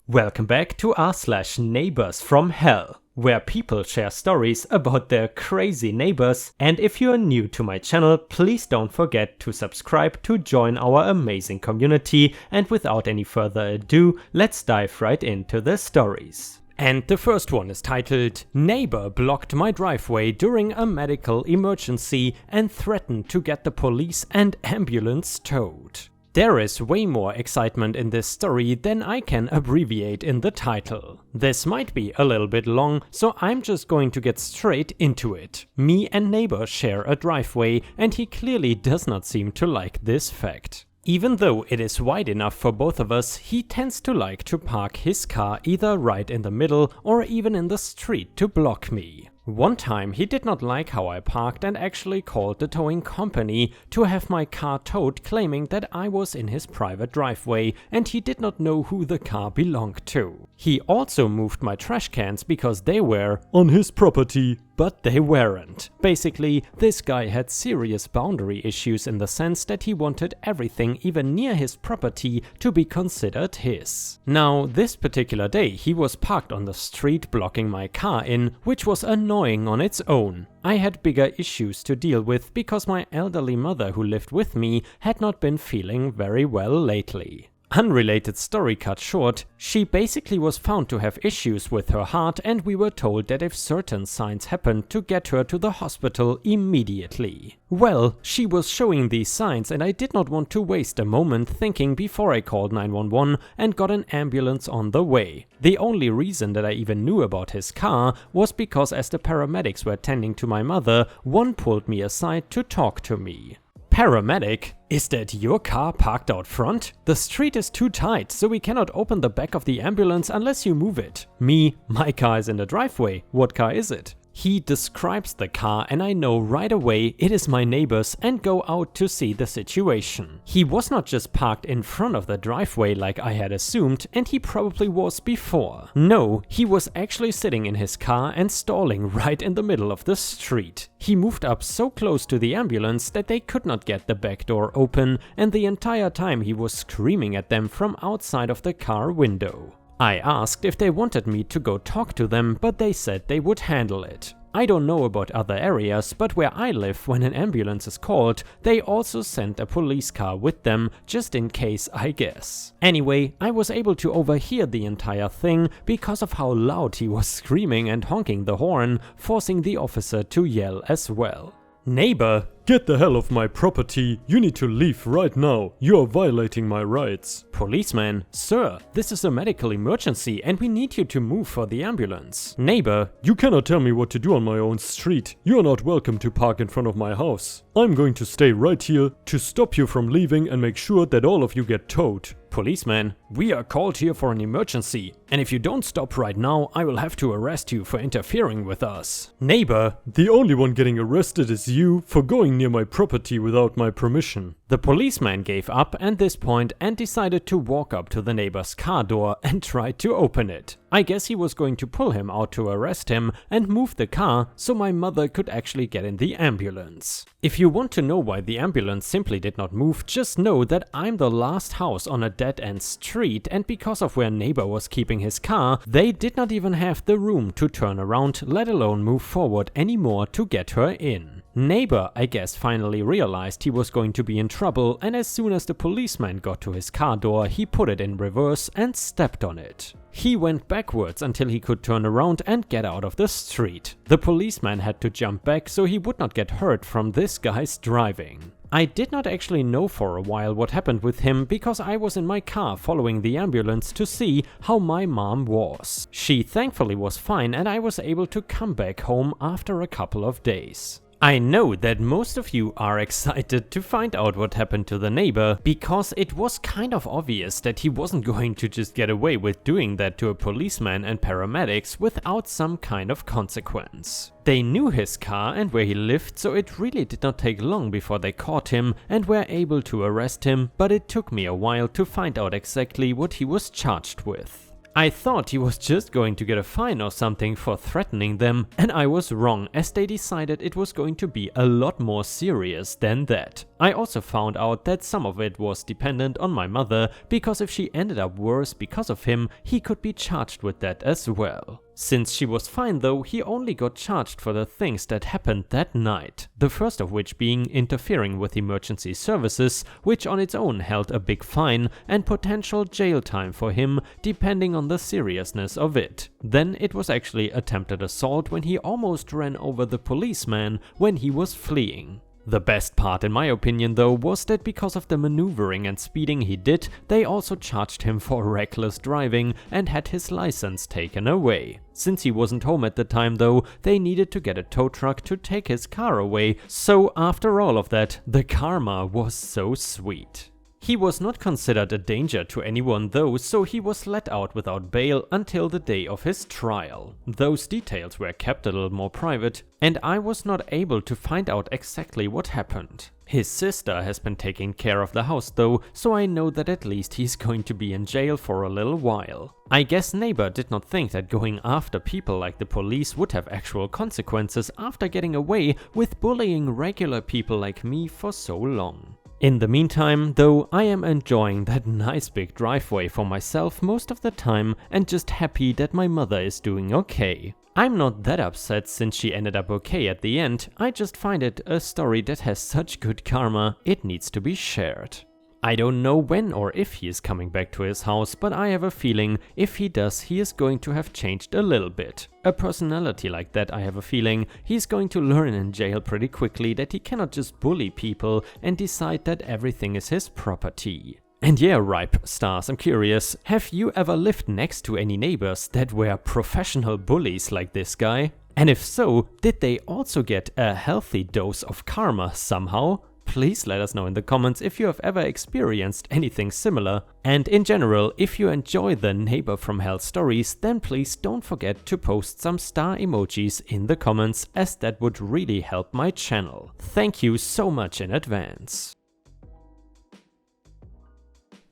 Welcome back to r/neighbors from hell, where people share stories about their crazy neighbors. And if you're new to my channel, please don't forget to subscribe to join our amazing community. And without any further ado, let's dive right into the stories. And the first one is titled, "Neighbor blocked my driveway during a medical emergency and threatened to get the police and ambulance towed." There is way more excitement in this story than I can abbreviate in the title. This might be a little bit long, so I'm just going to get straight into it. Me and neighbor share a driveway, and he clearly does not seem to like this fact. Even though it is wide enough for both of us, he tends to like to park his car either right in the middle or even in the street to block me. One time he did not like how I parked and actually called the towing company to have my car towed, claiming that I was in his private driveway and he did not know who the car belonged to. He also moved my trash cans because they were on his property, but they weren't. Basically, this guy had serious boundary issues in the sense that he wanted everything even near his property to be considered his. Now, this particular day he was parked on the street blocking my car in, which was annoying on its own. I had bigger issues to deal with because my elderly mother who lived with me had not been feeling very well lately. Unrelated story cut short, she basically was found to have issues with her heart, and we were told that if certain signs happened to get her to the hospital immediately. Well, she was showing these signs and I did not want to waste a moment thinking before I called 911 and got an ambulance on the way. The only reason that I even knew about his car was because as the paramedics were tending to my mother, one pulled me aside to talk to me. "Paramedic? Is that your car parked out front? The street is too tight, so we cannot open the back of the ambulance unless you move it." Me, my car is in the driveway. What car is it? He describes the car and I know right away it is my neighbor's and go out to see the situation. He was not just parked in front of the driveway like I had assumed, and he probably was before. No, he was actually sitting in his car and stalling right in the middle of the street. He moved up so close to the ambulance that they could not get the back door open, and the entire time he was screaming at them from outside of the car window. I asked if they wanted me to go talk to them, but they said they would handle it. I don't know about other areas, but where I live, when an ambulance is called, they also send a police car with them, just in case, I guess. Anyway, I was able to overhear the entire thing because of how loud he was screaming and honking the horn, forcing the officer to yell as well. "Neighbor, get the hell off my property. You need to leave right now. You are violating my rights." Policeman, "Sir, this is a medical emergency and we need you to move for the ambulance." Neighbor, "You cannot tell me what to do on my own street. You are not welcome to park in front of my house. I'm going to stay right here to stop you from leaving and make sure that all of you get towed." Policeman, "We are called here for an emergency, and if you don't stop right now, I will have to arrest you for interfering with us." Neighbor, "The only one getting arrested is you for going near my property without my permission." The policeman gave up at this point and decided to walk up to the neighbor's car door and try to open it. I guess he was going to pull him out to arrest him and move the car so my mother could actually get in the ambulance. If you want to know why the ambulance simply did not move, just know that I'm the last house on a dead-end street, and because of where neighbor was keeping his car, they did not even have the room to turn around, let alone move forward anymore to get her in. Neighbor, I guess, finally realized he was going to be in trouble, and as soon as the policeman got to his car door, he put it in reverse and stepped on it. He went backwards until he could turn around and get out of the street. The policeman had to jump back so he would not get hurt from this guy's driving. I did not actually know for a while what happened with him because I was in my car following the ambulance to see how my mom was. She thankfully was fine and I was able to come back home after a couple of days. I know that most of you are excited to find out what happened to the neighbor, because it was kind of obvious that he wasn't going to just get away with doing that to a policeman and paramedics without some kind of consequence. They knew his car and where he lived, so it really did not take long before they caught him and were able to arrest him, but it took me a while to find out exactly what he was charged with. I thought he was just going to get a fine or something for threatening them, and I was wrong, as they decided it was going to be a lot more serious than that. I also found out that some of it was dependent on my mother, because if she ended up worse because of him, he could be charged with that as well. Since she was fine though, he only got charged for the things that happened that night. The first of which being interfering with emergency services, which on its own held a big fine and potential jail time for him, depending on the seriousness of it. Then it was actually attempted assault when he almost ran over the policeman when he was fleeing. The best part in my opinion though was that because of the maneuvering and speeding he did, they also charged him for reckless driving and had his license taken away. Since he wasn't home at the time though, they needed to get a tow truck to take his car away, so after all of that, the karma was so sweet. He was not considered a danger to anyone though, so he was let out without bail until the day of his trial. Those details were kept a little more private, and I was not able to find out exactly what happened. His sister has been taking care of the house though, so I know that at least he's going to be in jail for a little while. I guess Neighbor did not think that going after people like the police would have actual consequences after getting away with bullying regular people like me for so long. In the meantime, though, I am enjoying that nice big driveway for myself most of the time and just happy that my mother is doing okay. I'm not that upset since she ended up okay at the end, I just find it a story that has such good karma, it needs to be shared. I don't know when or if he is coming back to his house, but I have a feeling if he does, he is going to have changed a little bit. A personality like that, I have a feeling, he's going to learn in jail pretty quickly that he cannot just bully people and decide that everything is his property. And yeah, Ripe Stars, I'm curious, have you ever lived next to any neighbors that were professional bullies like this guy? And if so, did they also get a healthy dose of karma somehow? Please let us know in the comments if you have ever experienced anything similar. And in general, if you enjoy the Neighbor from Hell stories, then please don't forget to post some star emojis in the comments, as that would really help my channel. Thank you so much in advance.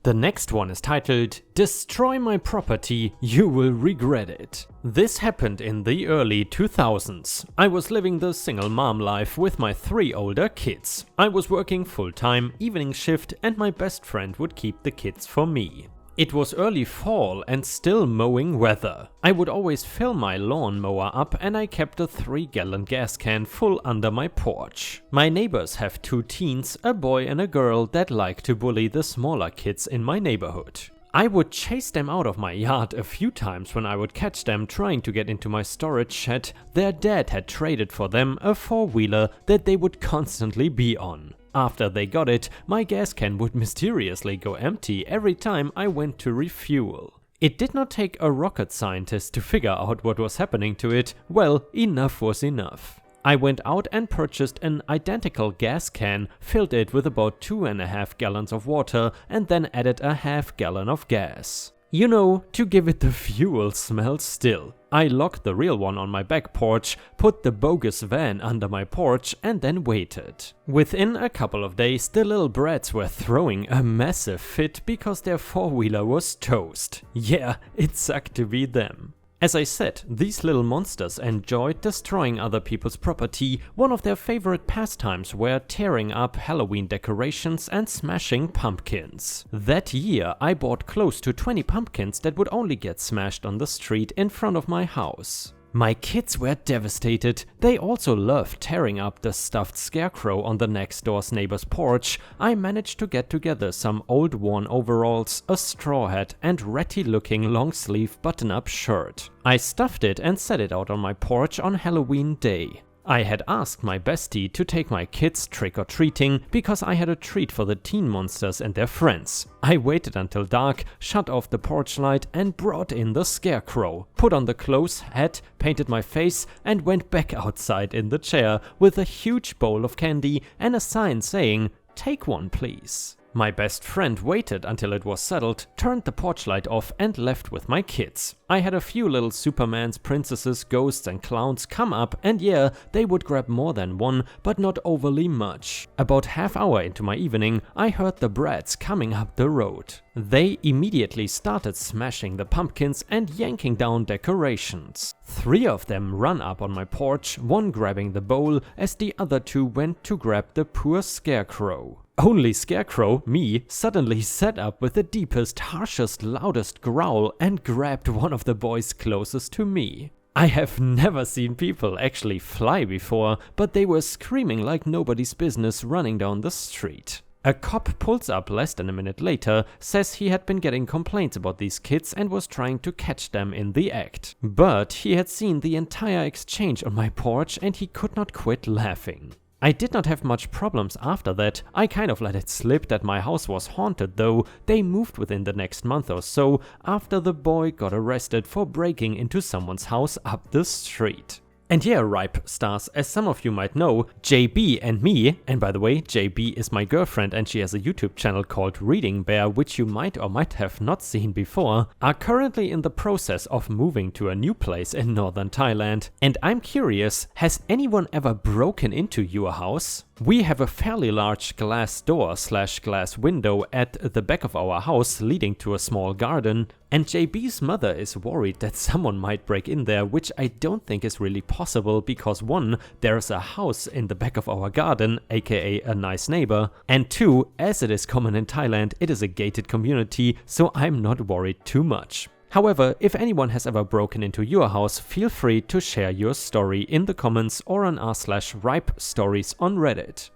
The next one is titled, Destroy My Property, You Will Regret It. This happened in the early 2000s. I was living the single mom life with my 3 older kids. I was working full-time, evening shift, and my best friend would keep the kids for me. It was early fall and still mowing weather. I would always fill my lawn mower up and I kept a 3-gallon gas can full under my porch. My neighbors have 2 teens, a boy and a girl, that like to bully the smaller kids in my neighborhood. I would chase them out of my yard a few times when I would catch them trying to get into my storage shed. Their dad had traded for them a 4-wheeler that they would constantly be on. After they got it, my gas can would mysteriously go empty every time I went to refuel. It did not take a rocket scientist to figure out what was happening to it. Well, enough was enough. I went out and purchased an identical gas can, filled it with about 2.5 gallons of water, and then added a half gallon of gas. You know, to give it the fuel smell still. I locked the real one on my back porch, put the bogus van under my porch, and then waited. Within a couple of days, the little brats were throwing a massive fit because their 4-wheeler was toast. Yeah, it sucked to be them. As I said, these little monsters enjoyed destroying other people's property. One of their favorite pastimes were tearing up Halloween decorations and smashing pumpkins. That year, I bought close to 20 pumpkins that would only get smashed on the street in front of my house. My kids were devastated. They also loved tearing up the stuffed scarecrow on the next door's neighbor's porch. I managed to get together some old worn overalls, a straw hat, and ratty-looking long-sleeve button-up shirt. I stuffed it and set it out on my porch on Halloween day. I had asked my bestie to take my kids trick-or-treating because I had a treat for the teen monsters and their friends. I waited until dark, shut off the porch light and brought in the scarecrow, put on the clothes, hat, painted my face and went back outside in the chair with a huge bowl of candy and a sign saying, "Take one please." My best friend waited until it was settled, turned the porch light off and left with my kids. I had a few little Supermans, princesses, ghosts and clowns come up, and yeah, they would grab more than one, but not overly much. About half hour into my evening, I heard the brats coming up the road. They immediately started smashing the pumpkins and yanking down decorations. 3 of them ran up on my porch, one grabbing the bowl as the other 2 went to grab the poor scarecrow. Only Scarecrow, me, suddenly sat up with the deepest, harshest, loudest growl and grabbed one of the boys closest to me. I have never seen people actually fly before, but they were screaming like nobody's business running down the street. A cop pulls up less than a minute later, says he had been getting complaints about these kids and was trying to catch them in the act. But he had seen the entire exchange on my porch and he could not quit laughing. I did not have much problems after that. I kind of let it slip that my house was haunted though. They moved within the next month or so after the boy got arrested for breaking into someone's house up the street. And yeah, Ripe Stars, as some of you might know, JB and me, and by the way, JB is my girlfriend and she has a YouTube channel called Reading Bear, which you might or might have not seen before, are currently in the process of moving to a new place in northern Thailand. And I'm curious, has anyone ever broken into your house? We have a fairly large glass door / glass window at the back of our house leading to a small garden, and JB's mother is worried that someone might break in there, which I don't think is really possible because 1, there's a house in the back of our garden, aka a nice neighbor, and 2, as it is common in Thailand, it is a gated community, so I'm not worried too much. However, if anyone has ever broken into your house, feel free to share your story in the comments or on r/ripe stories on Reddit.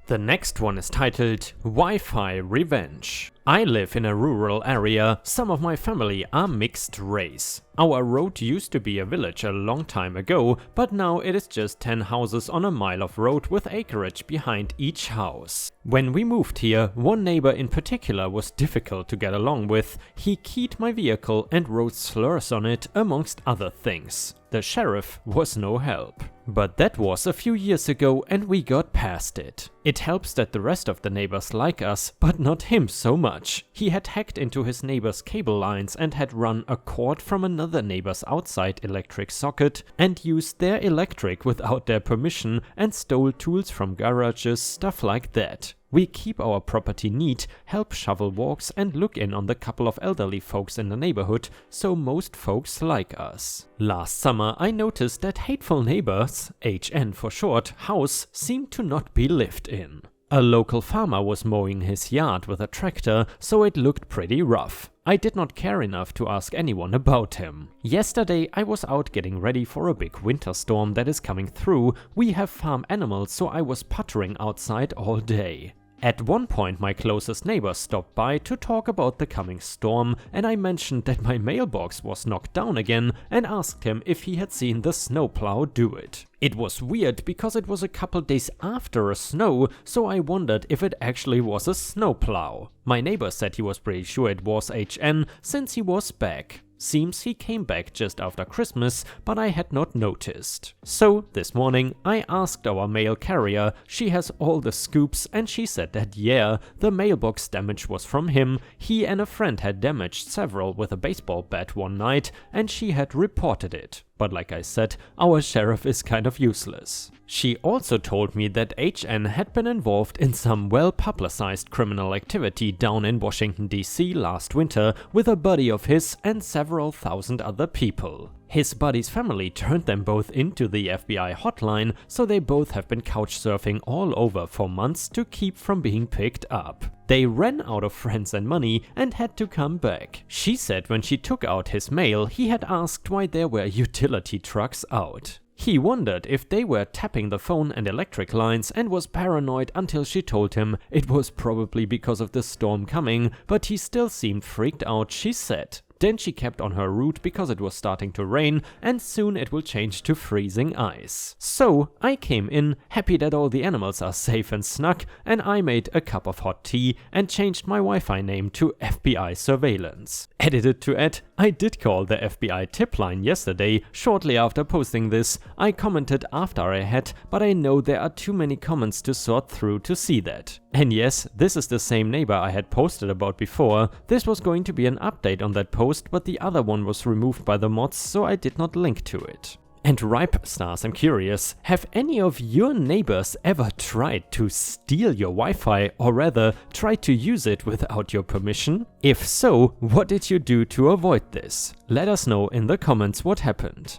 The next one is titled Wi-Fi Revenge. I live in a rural area. Some of my family are mixed race. Our road used to be a village a long time ago, but now it is just 10 houses on a mile of road with acreage behind each house. When we moved here, one neighbor in particular was difficult to get along with. He keyed my vehicle and wrote slurs on it, amongst other things. The sheriff was no help. But that was a few years ago and we got past it. It helps that the rest of the neighbors like us, but not him so much. He had hacked into his neighbor's cable lines and had run a cord from another neighbor's outside electric socket and used their electric without their permission and stole tools from garages, stuff like that. We keep our property neat, help shovel walks and look in on the couple of elderly folks in the neighborhood, so most folks like us. Last summer I noticed that hateful neighbors, HN for short, house seemed to not be lived in. A local farmer was mowing his yard with a tractor, so it looked pretty rough. I did not care enough to ask anyone about him. Yesterday I was out getting ready for a big winter storm that is coming through. We have farm animals, so I was puttering outside all day. At one point my closest neighbor stopped by to talk about the coming storm, and I mentioned that my mailbox was knocked down again and asked him if he had seen the snowplow do it. It was weird because it was a couple days after a snow, so I wondered if it actually was a snowplow. My neighbor said he was pretty sure it was HN since he was back. Seems he came back just after Christmas, but I had not noticed. So this morning I asked our mail carrier, she has all the scoops, and she said that yeah, the mailbox damage was from him. He and a friend had damaged several with a baseball bat one night and she had reported it. But like I said, our sheriff is kind of useless. She also told me that HN had been involved in some well-publicized criminal activity down in Washington DC last winter with a buddy of his and several thousand other people. His buddy's family turned them both into the FBI hotline, so they both have been couch surfing all over for months to keep from being picked up. They ran out of friends and money and had to come back. She said when she took out his mail, he had asked why there were utility trucks out. He wondered if they were tapping the phone and electric lines and was paranoid until she told him it was probably because of the storm coming, but he still seemed freaked out, she said. Then she kept on her route because it was starting to rain and soon it will change to freezing ice. So I came in, happy that all the animals are safe and snug, and I made a cup of hot tea and changed my Wi-Fi name to FBI Surveillance. Edited to add, I did call the FBI tip line yesterday. Shortly after posting this, I commented after I had, but I know there are too many comments to sort through to see that. And yes, this is the same neighbor I had posted about before. This was going to be an update on that post, but the other one was removed by the mods, so I did not link to it. And Ripe Stars, I'm curious, have any of your neighbors ever tried to steal your Wi-Fi, or rather, tried to use it without your permission? If so, what did you do to avoid this? Let us know in the comments what happened.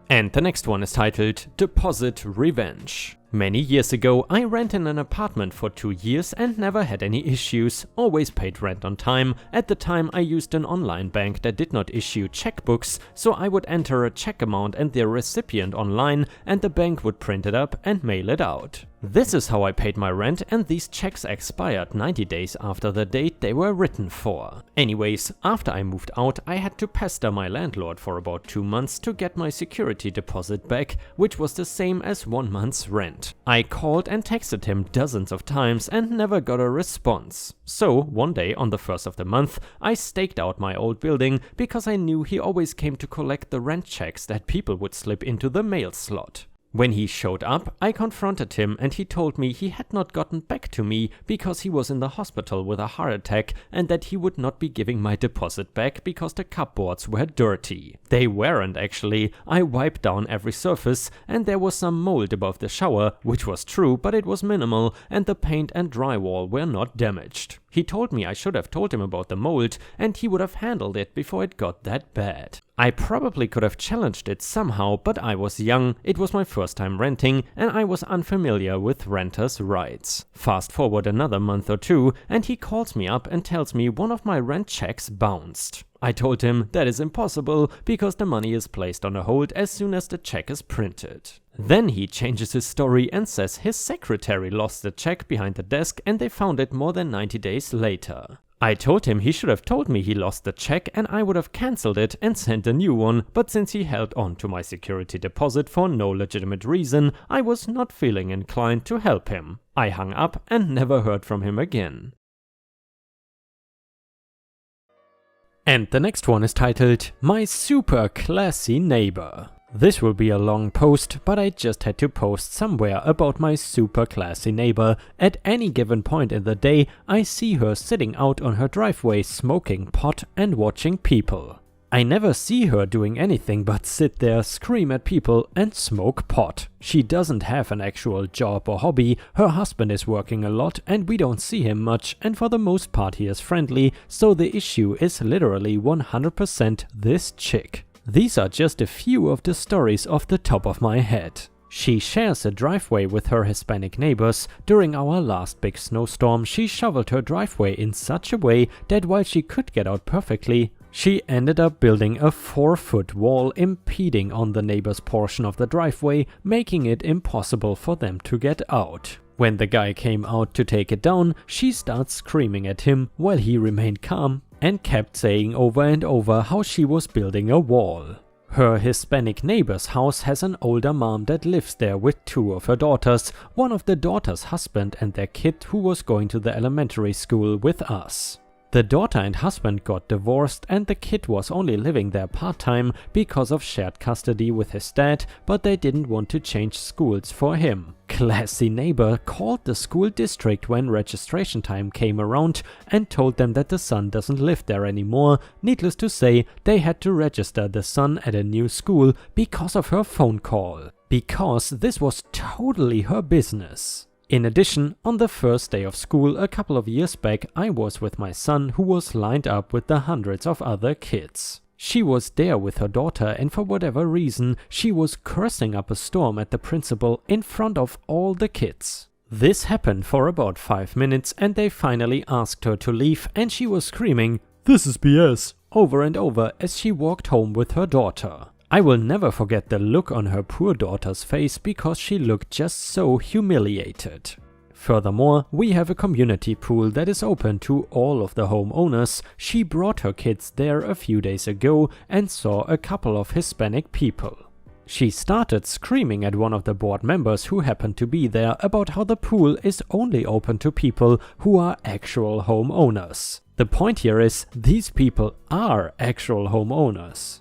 And the next one is titled Deposit Revenge. Many years ago, I rented an apartment for 2 years and never had any issues, always paid rent on time. At the time I used an online bank that did not issue checkbooks, so I would enter a check amount and the recipient online and the bank would print it up and mail it out. This is how I paid my rent, and these checks expired 90 days after the date they were written for. Anyways, after I moved out, I had to pester my landlord for about 2 months to get my security deposit back, which was the same as 1 month's rent. I called and texted him dozens of times and never got a response. So one day on the 1st of the month, I staked out my old building because I knew he always came to collect the rent checks that people would slip into the mail slot. When he showed up, I confronted him and he told me he had not gotten back to me because he was in the hospital with a heart attack and that he would not be giving my deposit back because the cupboards were dirty. They weren't actually. I wiped down every surface and there was some mold above the shower, which was true, but it was minimal, and the paint and drywall were not damaged. He told me I should have told him about the mold and he would have handled it before it got that bad. I probably could have challenged it somehow, but I was young, it was my first time renting, and I was unfamiliar with renters' rights. Fast forward another month or two, and he calls me up and tells me one of my rent checks bounced. I told him that is impossible because the money is placed on a hold as soon as the check is printed. Then he changes his story and says his secretary lost the check behind the desk and they found it more than 90 days later. I told him he should have told me he lost the check and I would have cancelled it and sent a new one, but since he held on to my security deposit for no legitimate reason, I was not feeling inclined to help him. I hung up and never heard from him again. And the next one is titled My Super Classy Neighbor. This will be a long post, but I just had to post somewhere about my super classy neighbor. At any given point in the day, I see her sitting out on her driveway smoking pot and watching people. I never see her doing anything but sit there, scream at people and smoke pot. She doesn't have an actual job or hobby, her husband is working a lot and we don't see him much, and for the most part he is friendly, so the issue is literally 100% this chick. These are just a few of the stories off the top of my head. She shares a driveway with her Hispanic neighbors. During our last big snowstorm, she shoveled her driveway in such a way that while she could get out perfectly, she ended up building a 4-foot wall impeding on the neighbor's portion of the driveway, making it impossible for them to get out. When the guy came out to take it down, she starts screaming at him while he remained calm and kept saying over and over how she was building a wall. Her Hispanic neighbor's house has an older mom that lives there with 2 of her daughters, one of the daughter's husband and their kid who was going to the elementary school with us. The daughter and husband got divorced and the kid was only living there part-time because of shared custody with his dad, but they didn't want to change schools for him. Classy neighbor called the school district when registration time came around and told them that the son doesn't live there anymore. Needless to say, they had to register the son at a new school because of her phone call. Because this was totally her business. In addition, on the first day of school a couple of years back, I was with my son who was lined up with the hundreds of other kids. She was there with her daughter and for whatever reason, she was cursing up a storm at the principal in front of all the kids. This happened for about 5 minutes and they finally asked her to leave and she was screaming, "This is BS," over and over as she walked home with her daughter. I will never forget the look on her poor daughter's face because she looked just so humiliated. Furthermore, we have a community pool that is open to all of the homeowners. She brought her kids there a few days ago and saw a couple of Hispanic people. She started screaming at one of the board members who happened to be there about how the pool is only open to people who are actual homeowners. The point here is, these people are actual homeowners.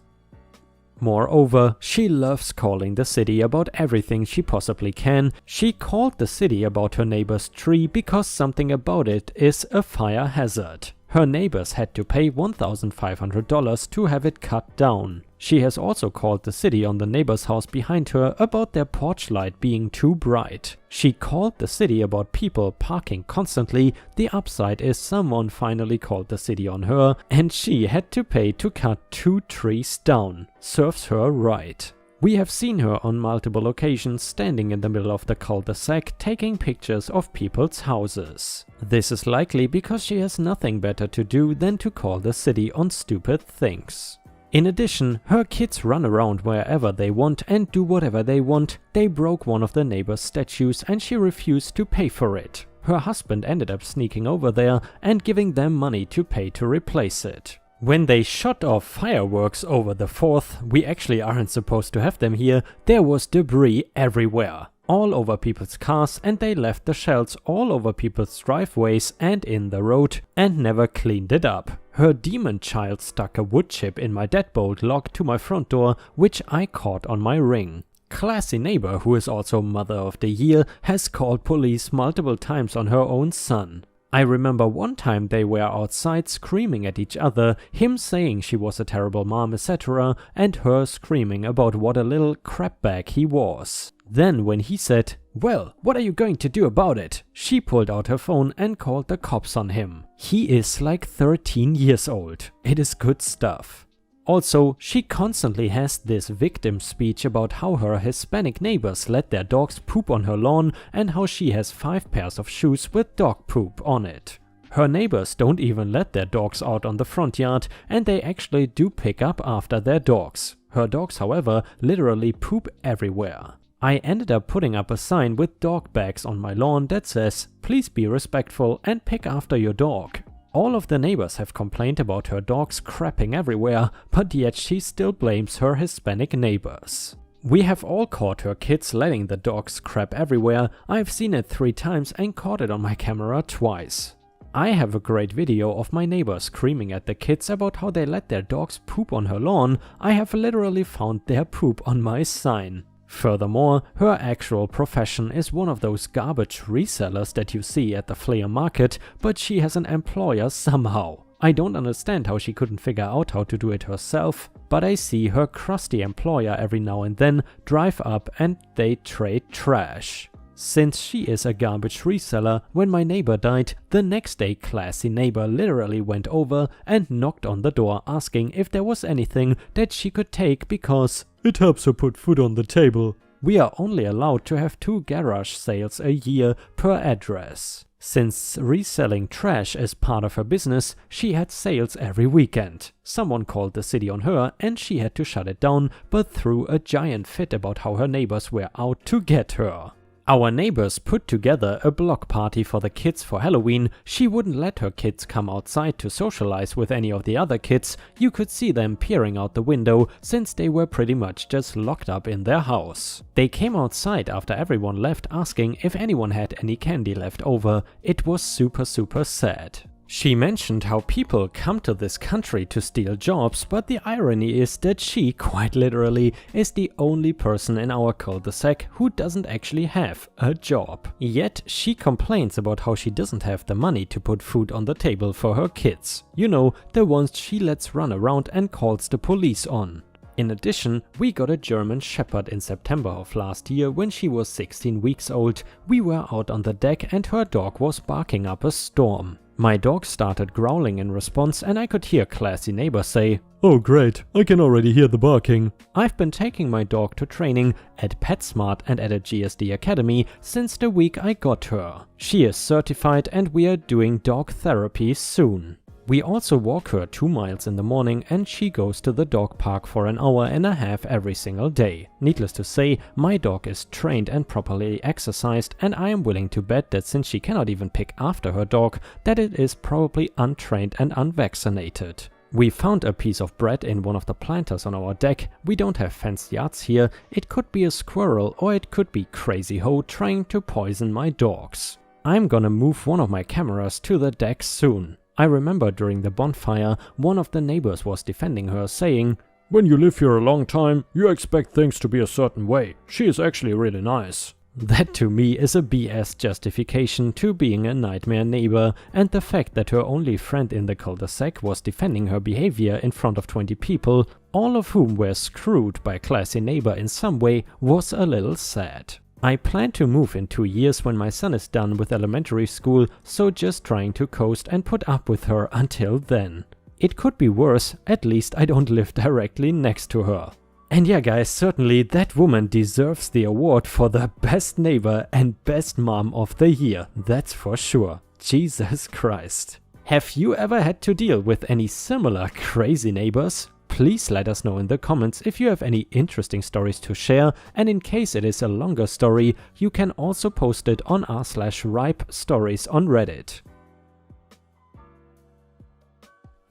Moreover, she loves calling the city about everything she possibly can. She called the city about her neighbor's tree because something about it is a fire hazard. Her neighbors had to pay $1,500 to have it cut down. She has also called the city on the neighbor's house behind her about their porch light being too bright. She called the city about people parking constantly. The upside is someone finally called the city on her and she had to pay to cut 2 trees down. Serves her right. We have seen her on multiple occasions standing in the middle of the cul-de-sac taking pictures of people's houses. This is likely because she has nothing better to do than to call the city on stupid things. In addition, her kids run around wherever they want and do whatever they want. They broke one of the neighbor's statues and she refused to pay for it. Her husband ended up sneaking over there and giving them money to pay to replace it. When they shot off fireworks over the 4th, we actually aren't supposed to have them here, there was debris everywhere. All over people's cars, and they left the shells all over people's driveways and in the road and never cleaned it up. Her demon child stuck a wood chip in my deadbolt lock to my front door, which I caught on my ring. Classy neighbor, who is also Mother of the Year, has called police multiple times on her own son. I remember one time they were outside screaming at each other, him saying she was a terrible mom, etc., and her screaming about what a little crapbag he was. Then when he said, "Well, what are you going to do about it?" she pulled out her phone and called the cops on him. He is like 13 years old. It is good stuff. Also, she constantly has this victim speech about how her Hispanic neighbors let their dogs poop on her lawn and how she has 5 pairs of shoes with dog poop on it. Her neighbors don't even let their dogs out on the front yard, and they actually do pick up after their dogs. Her dogs, however, literally poop everywhere. I ended up putting up a sign with dog bags on my lawn that says, "Please be respectful and pick after your dog." All of the neighbors have complained about her dogs crapping everywhere, but yet she still blames her Hispanic neighbors. We have all caught her kids letting the dogs crap everywhere. I've seen it 3 times and caught it on my camera twice. I have a great video of my neighbor screaming at the kids about how they let their dogs poop on her lawn. I have literally found their poop on my sign. Furthermore, her actual profession is one of those garbage resellers that you see at the flea market, but she has an employer somehow. I don't understand how she couldn't figure out how to do it herself, but I see her crusty employer every now and then drive up and they trade trash. Since she is a garbage reseller, when my neighbor died, the next day classy neighbor literally went over and knocked on the door asking if there was anything that she could take because it helps her put food on the table. We are only allowed to have 2 garage sales a year per address. Since reselling trash is part of her business, she had sales every weekend. Someone called the city on her and she had to shut it down, but threw a giant fit about how her neighbors were out to get her. Our neighbors put together a block party for the kids for Halloween. She wouldn't let her kids come outside to socialize with any of the other kids. You could see them peering out the window since they were pretty much just locked up in their house. They came outside after everyone left asking if anyone had any candy left over. It was super sad. She mentioned how people come to this country to steal jobs, but the irony is that she, quite literally, is the only person in our cul-de-sac who doesn't actually have a job. Yet she complains about how she doesn't have the money to put food on the table for her kids. You know, the ones she lets run around and calls the police on. In addition, we got a German Shepherd in September of last year when she was 16 weeks old. We were out on the deck and her dog was barking up a storm. My dog started growling in response and I could hear classy neighbor say, "Oh great, I can already hear the barking." I've been taking my dog to training at PetSmart and at a GSD Academy since the week I got her. She is certified and we are doing dog therapy soon. We also walk her 2 miles in the morning and she goes to the dog park for an hour and a half every single day. Needless to say, my dog is trained and properly exercised, and I am willing to bet that since she cannot even pick after her dog, that it is probably untrained and unvaccinated. We found a piece of bread in one of the planters on our deck. We don't have fenced yards here. It could be a squirrel or it could be Crazy Ho trying to poison my dogs. I'm gonna move one of my cameras to the deck soon. I remember during the bonfire, one of the neighbors was defending her, saying, "When you live here a long time, you expect things to be a certain way. She is actually really nice." That to me is a BS justification to being a nightmare neighbor, and the fact that her only friend in the cul-de-sac was defending her behavior in front of 20 people, all of whom were screwed by classy neighbor in some way, was a little sad. I plan to move in 2 years when my son is done with elementary school, so just trying to coast and put up with her until then. It could be worse, at least I don't live directly next to her. And yeah guys, certainly that woman deserves the award for the best neighbor and best mom of the year, that's for sure. Jesus Christ. Have you ever had to deal with any similar crazy neighbors? Please let us know in the comments if you have any interesting stories to share, and in case it is a longer story, you can also post it on r/ripe stories on Reddit.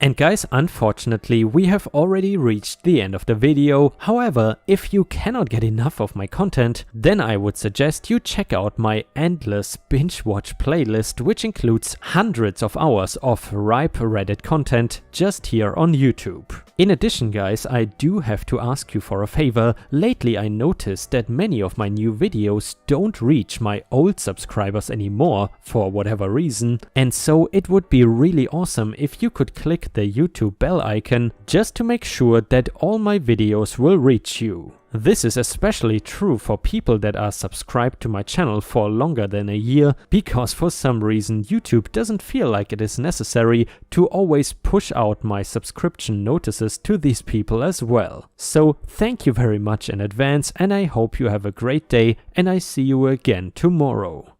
And guys, unfortunately, we have already reached the end of the video. However, if you cannot get enough of my content, then I would suggest you check out my endless binge watch playlist, which includes hundreds of hours of ripe Reddit content just here on YouTube. In addition guys, I do have to ask you for a favor. Lately I noticed that many of my new videos don't reach my old subscribers anymore for whatever reason, and so it would be really awesome if you could click the YouTube bell icon just to make sure that all my videos will reach you. This is especially true for people that are subscribed to my channel for longer than a year, because for some reason YouTube doesn't feel like it is necessary to always push out my subscription notices to these people as well. So thank you very much in advance, and I hope you have a great day, and I see you again tomorrow.